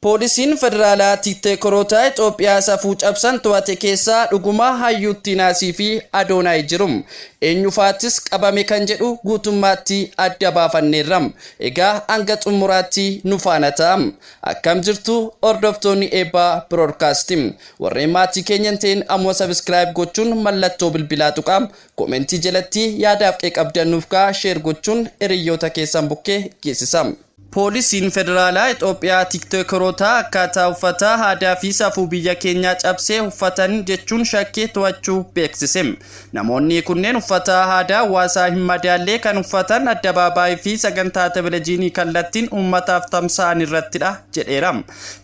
Poolisiin federaalaa Tiktokoroota Itoophiyaa safuu cabsan to'ate keessaa dhugumaa hayyuutti naasii fi Adoonaay jirum. Eenyufaattis qabame kan jedhu guutummaatti adda baafanneerra. Egaa hanga xumuraatti nu faana ta'am. Akkam jirtu hordoftoonni Eebbaa Broadcasting. Warreen maatii keenyan ta'in ammoo subscribe gochuun mallattoo bilbilaa tuqaa. Komentii jalatti yaadaaf qabdan nuuf kaa share gochuun hiriyoota keessan bukkee geessisam. Poolisiin federaalaa Itoophiyaa Tiktokoroota akkaataa uffata aadaa fi safuu biyya keenyaa cabsee uffatan jechuun shakkii to'achuu beeksise. Namoonni kunneen uffata aadaa hawaasaa hin madaallee kan uffatan addabaabaayii fi sagantaa televezyiinii kallattiin uummataaf tamsa'an irrattidha jedheera.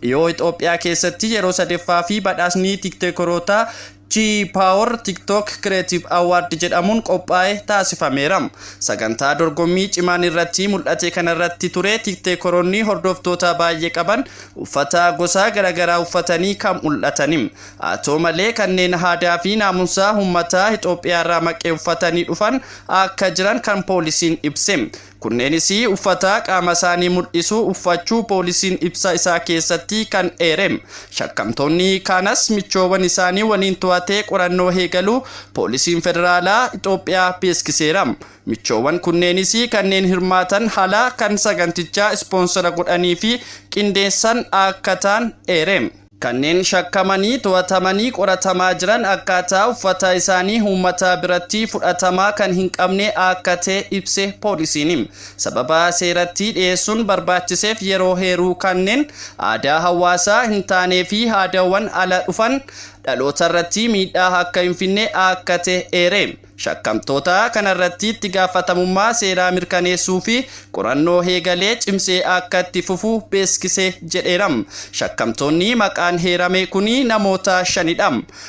Dhiyoo Itoophiyaa keessatti yeroo sadeeffaa fi badhaasni Tiktokoroota G-Power TikTok Creative Award jedhamuun qophaa'ee taasifameera. Sagantaa dorgommii cimaan irratti mul'ate kanarratti ture Tiktokoroonni hordoftoota baay'ee qaban uffata gosa garaagaraa uffatanii kan mul'atani. Haa ta'u malee kanneen aadaa fi naamusa uummataa Itoophiyaa irraa maqee uffatanii dhufan akka jiran kan poolisiin ibse. Kunneenis uffata qaama isaanii mul'isu uffachuu poolisiin ibsa isaa keessatti kan eere. Shakkamtoonni kanas michoowwan isaanii waliin to'atee qorannoo eegalu poolisiin federaalaa Itoophiyaa beeksiseera. Michoowwan kunneenis kanneen hirmaatan haala kan sagantichaa ispoonsora godhanii fi qindeessan akka ta'an eere. Kanneen shakkamanii to'atamanii qoratamaa jiran akkaataa uffata isaanii uummata biratti fudhatamaa kan hin qabne akka ta'e ibse poolisiin. Sababa seeratti dhiyeessuun barbaachiseef yeroo heeruu kanneen aadaa hawaasaa hin taanee fi aadaawwan ala dhufan dhaloota irratti miidhaa akka hin finne akka ta'e eere. Shakkamtoota kanarratti itti gaafatamummaa seeraa mirkaneessuu fi qorannoo eegalee cimsee akka itti fufu beeksise jedheera. Shakkamtoonni maqaan heerame kuni namoota shanidha.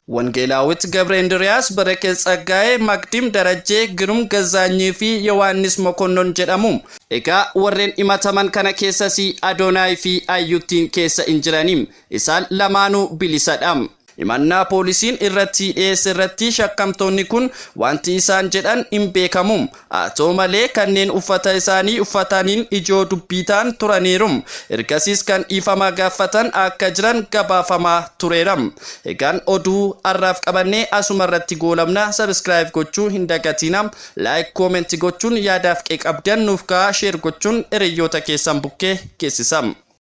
Wangeelaawit Gabreendiriyaas, Barakee Tsaggaayee, Magdim Darajjee, Girum Gazaanyii fi Yohaannis Mokonnon jedhamu. Egaa warreen himataman kana keessas Adoonaay fi Ayyuuttiin keessa hin jirani. Isaan lamaanuu bilisadha. Himannaa poolisiin irratti dhiyeesse irratti shakkamtoonni kun wanti isaan jedhan hin beekamu. Haa ta'u malee kanneen uffata isaanii uffataniin ijoo dubbii ta'an turaniiru. Ergasiis kan dhiifama gaafatan akka jiran gabaafamaa tureera. Egaan oduu har'aaf qabannee asuma irratti goolabna. Subscribe gochuu hin dagatina. Like, comment gochuun yaadaaf qabdan nuuf kaa share gochuun hiriyoota keessan bukkee geessisam.